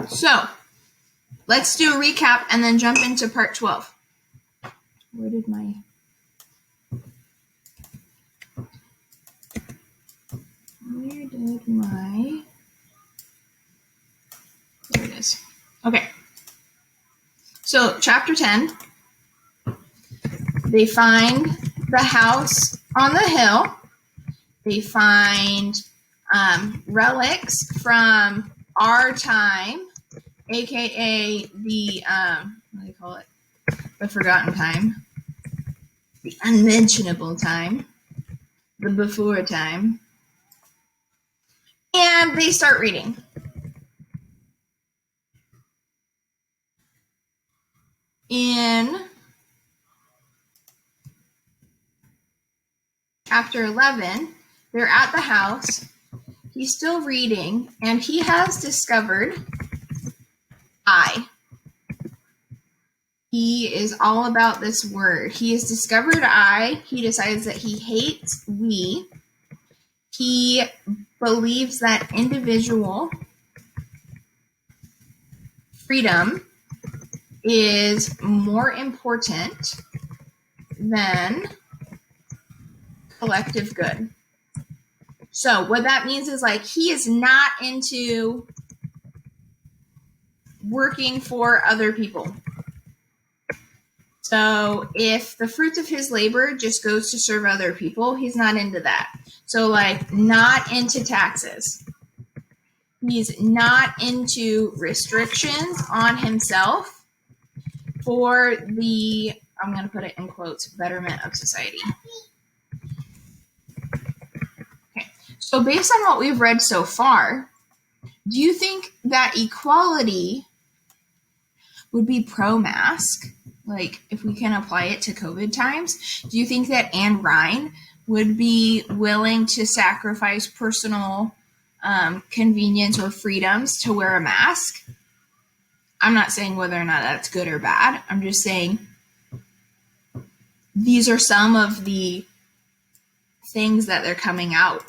So let's do a recap and then jump into part 12. Where did my... There it is. Okay. So chapter 10, they find the house on the hill. They find relics from our time, aka the what do they call it? The forgotten time, the unmentionable time, the before time, and they start reading. In chapter 11, they're at the house. He's still reading, and he has discovered I. He is all about this word. He has discovered I. He decides that he hates we. He believes that individual freedom is more important than collective good. So what that means is, like, he is not into working for other people. So if the fruit of his labor just goes to serve other people, he's not into that. So, like, not into taxes. He's not into restrictions on himself for the, I'm going to put it in quotes, betterment of society. Okay. So based on what we've read so far, do you think that equality would be pro-mask? Like, if we can apply it to COVID times, do you think that Anne Ryan would be willing to sacrifice personal convenience or freedoms to wear a mask? I'm not saying whether or not that's good or bad. I'm just saying these are some of the things that they're coming out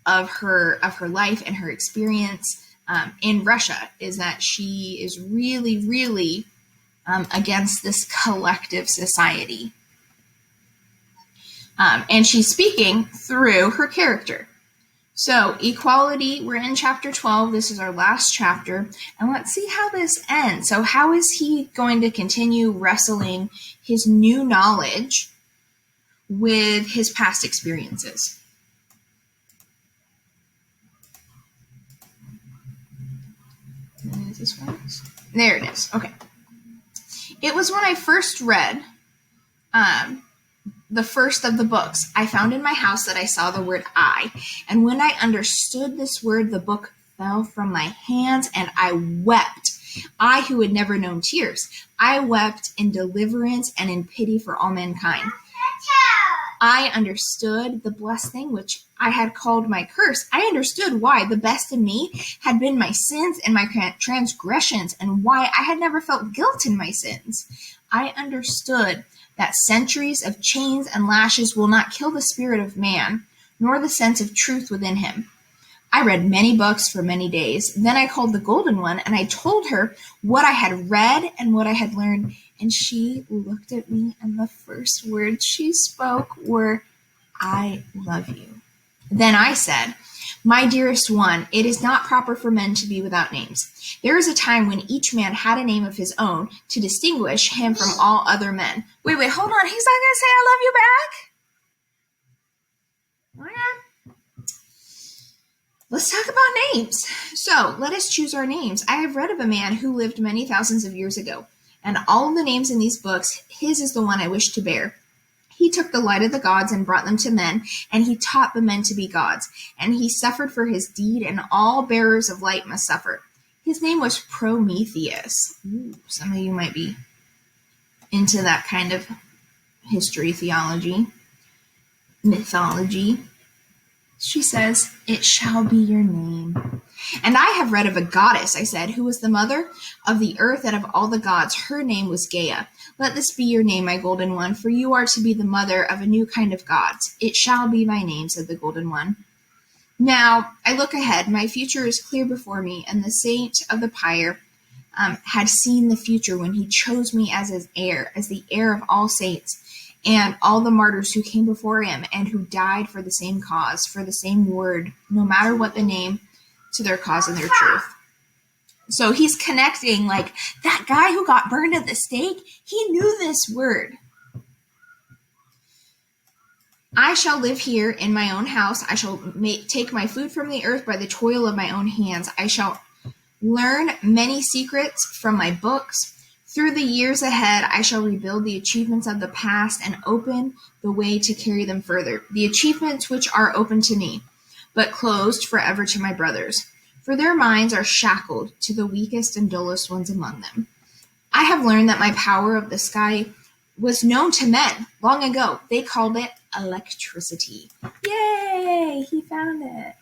of her life and her experience in Russia, is that she is really, really against this collective society. And she's speaking through her character. So equality, we're in chapter 12. This is our last chapter. And let's see how this ends. So how is he going to continue wrestling his new knowledge with his past experiences? Is this one? There it is. Okay. It was when I first read the first of the books I found in my house that I saw the word I. And when I understood this word, the book fell from my hands and I wept. I, who had never known tears, I wept in deliverance and in pity for all mankind. I understood the blessed thing which I had called my curse. I understood why the best in me had been my sins and my transgressions, and why I had never felt guilt in my sins. I understood that centuries of chains and lashes will not kill the spirit of man, nor the sense of truth within him. I read many books for many days. Then I called the Golden One, and I told her what I had read and what I had learned. And she looked at me, and the first words she spoke were, "I love you." Then I said, "My dearest one, it is not proper for men to be without names. There is a time when each man had a name of his own to distinguish him from all other men." Wait, hold on. He's not going to say "I love you" back? Okay. Let's talk about names. So, let us choose our names. I have read of a man who lived many thousands of years ago, and all the names in these books, his is the one I wish to bear. He took the light of the gods and brought them to men, and he taught the men to be gods, and he suffered for his deed, and all bearers of light must suffer. His name was Prometheus. Ooh, some of you might be into that kind of history, theology, mythology. She says, "It shall be your name." And I have read of a goddess, I said, who was the mother of the earth and of all the gods. Her name was Gaia. "Let this be your name, my Golden One, for you are to be the mother of a new kind of gods." "It shall be my name," said the Golden One. Now I look ahead, my future is clear before me, and the saint of the pyre had seen the future when he chose me as his heir, as the heir of all saints and all the martyrs who came before him and who died for the same cause, for the same word, no matter what the name, to their cause and their truth. So he's connecting, like, that guy who got burned at the stake, he knew this word. I shall live here in my own house. I shall take my food from the earth by the toil of my own hands. I shall learn many secrets from my books. Through the years ahead, I shall rebuild the achievements of the past and open the way to carry them further. The achievements which are open to me, but closed forever to my brothers. For their minds are shackled to the weakest and dullest ones among them. I have learned that my power of the sky was known to men long ago. They called it electricity. Yay! He found it.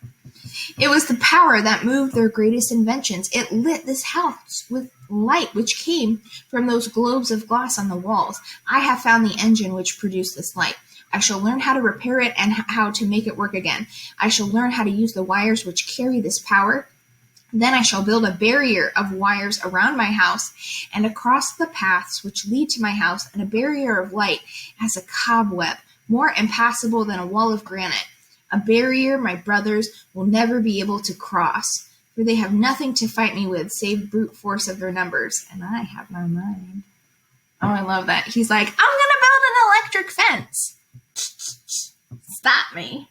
It was the power that moved their greatest inventions. It lit this house with light which came from those globes of glass on the walls. I have found the engine which produced this light. I shall learn how to repair it and how to make it work again. I shall learn how to use the wires which carry this power. Then I shall build a barrier of wires around my house and across the paths which lead to my house, and a barrier of light as a cobweb, more impassable than a wall of granite. A barrier my brothers will never be able to cross, for they have nothing to fight me with save brute force of their numbers, and I have my mind. Oh, I love that. He's like, I'm going to build an electric fence. Stop me.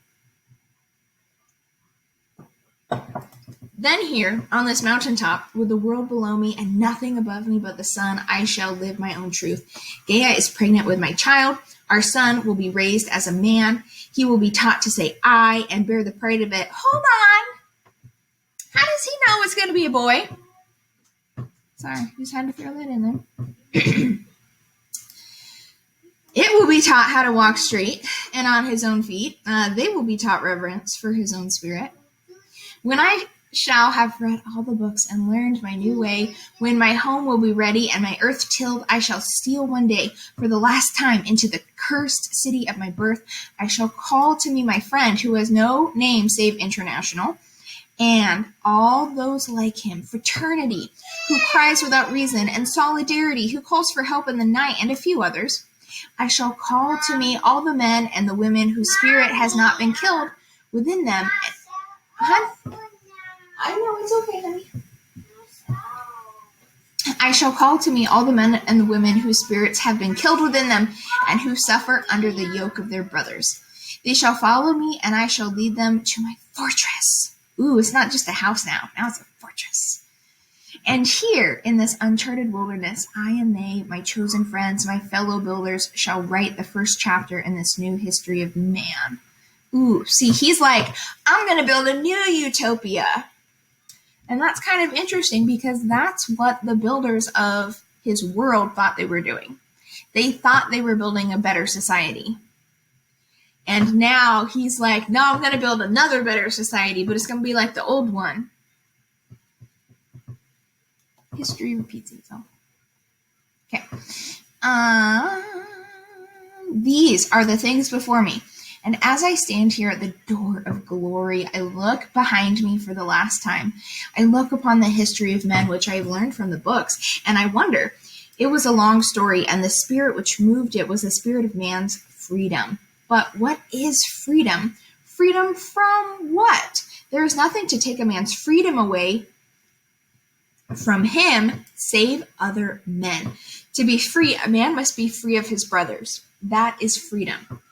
Then here, on this mountaintop, with the world below me and nothing above me but the sun, I shall live my own truth. Gaia is pregnant with my child. Our son will be raised as a man. He will be taught to say I and bear the pride of it. Hold on. How does he know it's going to be a boy? Sorry, just had to throw that in there. It will be taught how to walk straight and on his own feet. They will be taught reverence for his own spirit. When I shall have read all the books and learned my new way, when my home will be ready and my earth tilled, I shall steal one day for the last time into the cursed city of my birth. I shall call to me my friend who has no name save International, and all those like him, fraternity, who cries without reason, and solidarity, who calls for help in the night, and a few others. I shall call to me all the men and the women whose spirit has not been killed within them. I know, it's okay, honey. I shall call to me all the men and the women whose spirits have been killed within them and who suffer under the yoke of their brothers. They shall follow me, and I shall lead them to my fortress. Ooh, it's not just a house now. Now it's a fortress. And here, in this uncharted wilderness, I and they, my chosen friends, my fellow builders, shall write the first chapter in this new history of man. Ooh, see, he's like, I'm going to build a new utopia. And that's kind of interesting because that's what the builders of his world thought they were doing. They thought they were building a better society. And now he's like, no, I'm going to build another better society, but it's going to be like the old one. History repeats itself. Okay. These are the things before me. And as I stand here at the door of glory, I look behind me for the last time. I look upon the history of men, which I have learned from the books, and I wonder, it was a long story, and the spirit which moved it was the spirit of man's freedom. But what is freedom? Freedom from what? There is nothing to take a man's freedom away from him save other men. To be free, a man must be free of his brothers. That is freedom.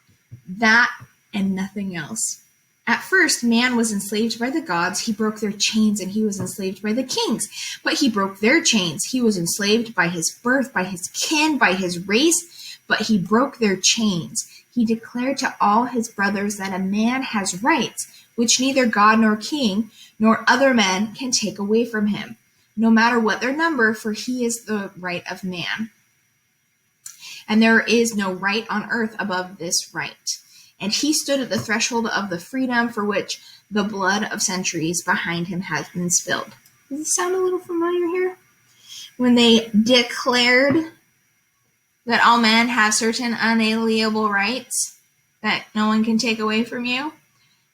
That and nothing else. At first, man was enslaved by the gods. He broke their chains, and he was enslaved by the kings. But he broke their chains. He was enslaved by his birth, by his kin, by his race, but he broke their chains. He declared to all his brothers that a man has rights, which neither God nor king nor other men can take away from him, no matter what their number, for he is the right of man. And there is no right on earth above this right. And he stood at the threshold of the freedom for which the blood of centuries behind him has been spilled. Does it sound a little familiar here? When they declared that all men have certain unalienable rights that no one can take away from you.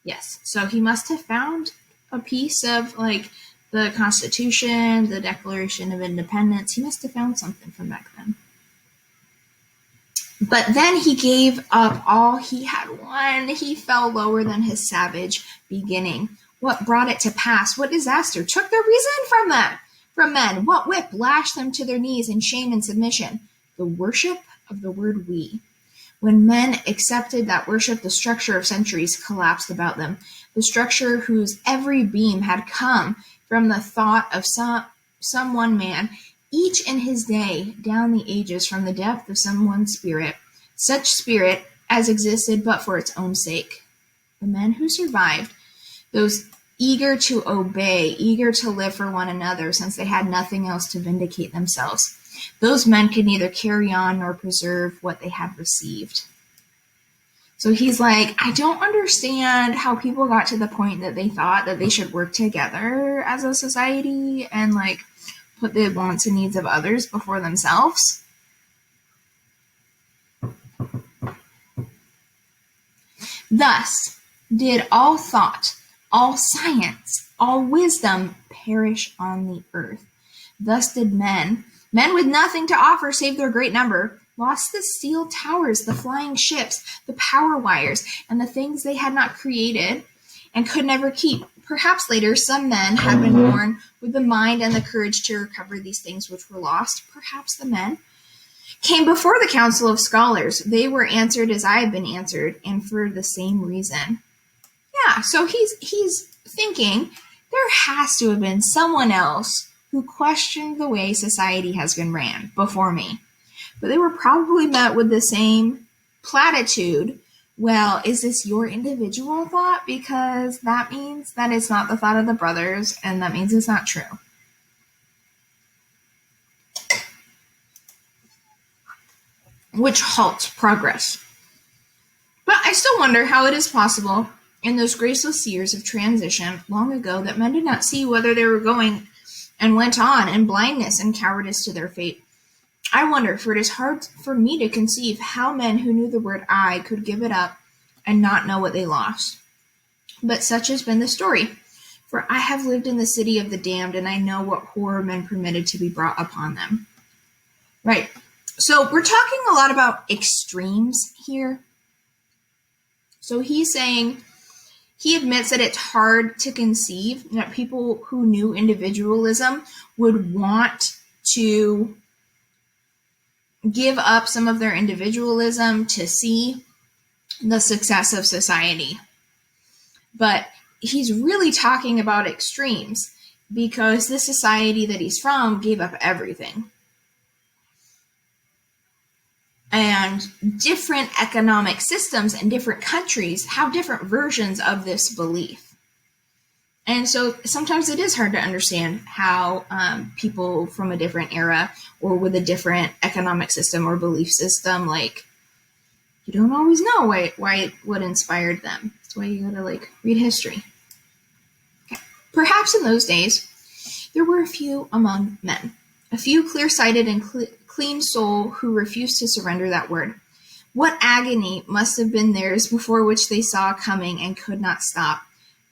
Yes. So he must have found a piece of like the Constitution, the Declaration of Independence. He must have found something from back then. But then he gave up all he had won. He fell lower than his savage beginning. What brought it to pass? What disaster took their reason from them? From men, what whip lashed them to their knees in shame and submission? The worship of the word we. When men accepted that worship, the structure of centuries collapsed about them. The structure whose every beam had come from the thought of some one man, each in his day, down the ages, from the depth of some one spirit, such spirit as existed but for its own sake. The men who survived, those eager to obey, eager to live for one another, since they had nothing else to vindicate themselves, those men could neither carry on nor preserve what they had received. So he's like, I don't understand how people got to the point that they thought that they should work together as a society and like put the wants and needs of others before themselves. Thus did all thought, all science, all wisdom perish on the earth. Thus did men with nothing to offer save their great number, lost the steel towers, the flying ships, the power wires, and the things they had not created and could never keep. Perhaps later some men had been born with the mind and the courage to recover these things which were lost. Perhaps the men came before the council of scholars. They were answered as I have been answered, and for the same reason. Yeah, so he's thinking there has to have been someone else who questioned the way society has been ran before me. But they were probably met with the same platitude. Well, is this your individual thought? Because that means that it's not the thought of the brothers, and that means it's not true. Which halts progress. But I still wonder how it is possible in those graceless years of transition long ago that men did not see whither they were going and went on in blindness and cowardice to their fate. I wonder, for it is hard for me to conceive how men who knew the word I could give it up and not know what they lost. But such has been the story. For I have lived in the city of the damned, and I know what horror men permitted to be brought upon them. Right. So we're talking a lot about extremes here. So he's saying, he admits that it's hard to conceive that people who knew individualism would want to give up some of their individualism to see the success of society. But he's really talking about extremes because the society that he's from gave up everything. And different economic systems and different countries have different versions of this belief. And so sometimes it is hard to understand how people from a different era or with a different economic system or belief system, like, you don't always know what inspired them. That's why you gotta read history. Okay. Perhaps in those days, there were a few among men, a few clear-sighted and clean soul who refused to surrender that word. What agony must have been theirs before which they saw coming and could not stop.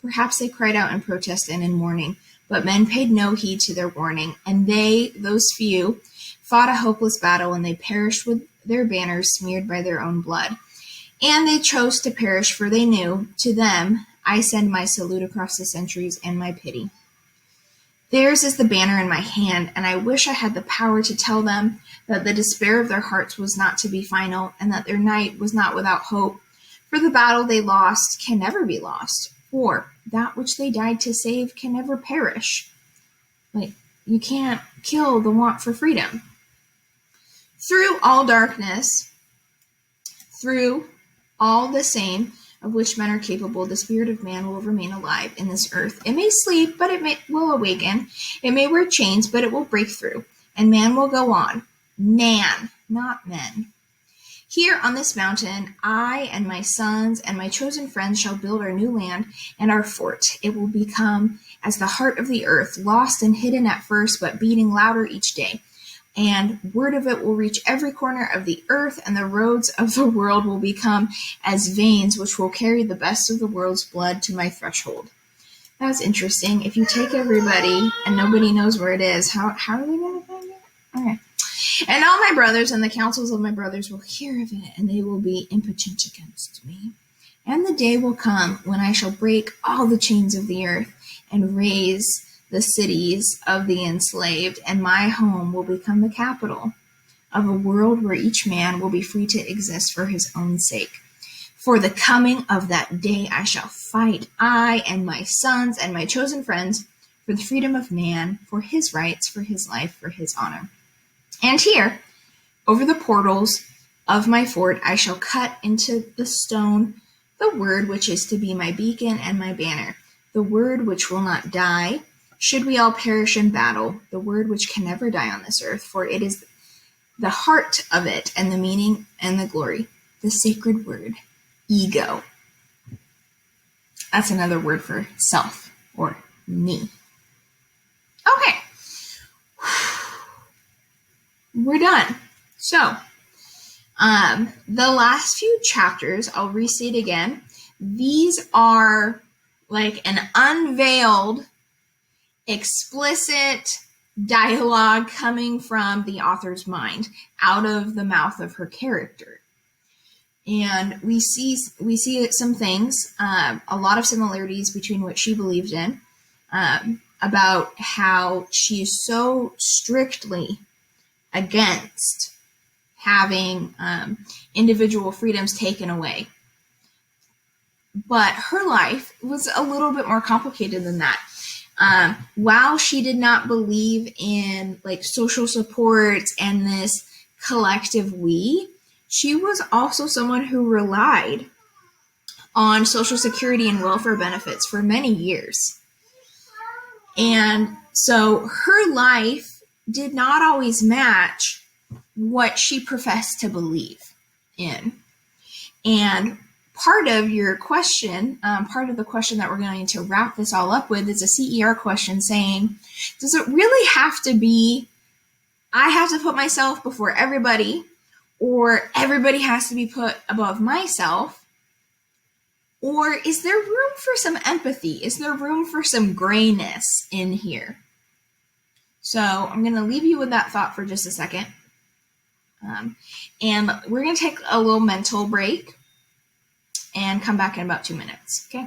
Perhaps they cried out in protest and in mourning, but men paid no heed to their warning, and they, those few, fought a hopeless battle, and they perished with their banners smeared by their own blood. And they chose to perish, for they knew, to them, I send my salute across the centuries and my pity. Theirs is the banner in my hand, and I wish I had the power to tell them that the despair of their hearts was not to be final, and that their night was not without hope. For the battle they lost can never be lost, for that which they died to save can never perish. You can't kill the want for freedom. Through all darkness, through all the same of which men are capable, the spirit of man will remain alive in this earth. It may sleep, but it will awaken. It may wear chains, but it will break through, and man will go on. Man, not men. Here on this mountain, I and my sons and my chosen friends shall build our new land and our fort. It will become as the heart of the earth, lost and hidden at first, but beating louder each day. and word of it will reach every corner of the earth, and the roads of the world will become as veins which will carry the best of the world's blood to my threshold. That's interesting. If you take everybody and nobody knows where it is, how are they going to find it? Okay. And all my brothers and the councils of my brothers will hear of it, and they will be impotent against me. And the day will come when I shall break all the chains of the earth and raise the cities of the enslaved, and my home will become the capital of a world where each man will be free to exist for his own sake. For the coming of that day I shall fight, I and my sons and my chosen friends, for the freedom of man, for his rights, for his life, for his honor. And here, over the portals of my fort, I shall cut into the stone the word which is to be my beacon and my banner, the word which will not die, should we all perish in battle, the word which can never die on this earth, for it is the heart of it and the meaning and the glory, the sacred word, ego. That's another word for self or me. Okay. We're done. So, the last few chapters, I'll restate again. These are like an unveiled, explicit dialogue coming from the author's mind, out of the mouth of her character. And we see some things, a lot of similarities between what she believed in, about how she is so strictly against having individual freedoms taken away. But her life was a little bit more complicated than that. While she did not believe in like social supports and this collective we, she was also someone who relied on Social Security and welfare benefits for many years. And so her life did not always match what she professed to believe in. And part of your question, part of the question that we're going to wrap this all up with is a CER question saying, does it really have to be, I have to put myself before everybody, or everybody has to be put above myself? Or is there room for some empathy? Is there room for some grayness in here? So I'm going to leave you with that thought for just a second. And we're going to take a little mental break and come back in about 2 minutes. Okay.